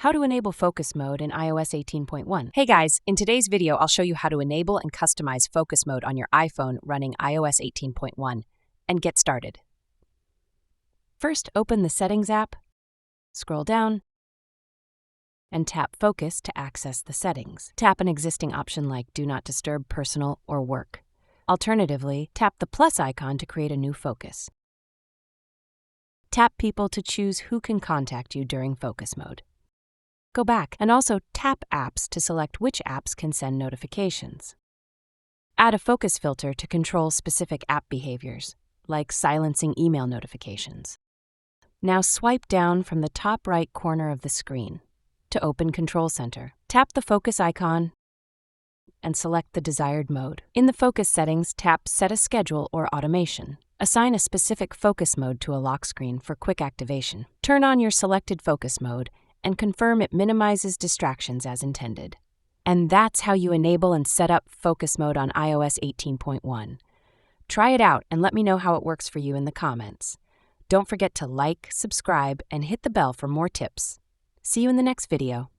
How to enable focus mode in iOS 18.1. Hey guys, in today's video, I'll show you how to enable and customize focus mode on your iPhone running iOS 18.1 and get started. First, open the Settings app, scroll down, and tap Focus to access the settings. Tap an existing option like Do Not Disturb Personal or Work. Alternatively, tap the plus icon to create a new focus. Tap People to choose who can contact you during focus mode. Go back and also tap Apps to select which apps can send notifications. Add a focus filter to control specific app behaviors, like silencing email notifications. Now swipe down from the top right corner of the screen to open Control Center. Tap the focus icon and select the desired mode. In the focus settings, tap Set a Schedule or Automation. Assign a specific focus mode to a lock screen for quick activation. Turn on your selected focus mode and confirm it minimizes distractions as intended. And that's how you enable and set up focus mode on iOS 18.1. Try it out and let me know how it works for you in the comments. Don't forget to like, subscribe, and hit the bell for more tips. See you in the next video.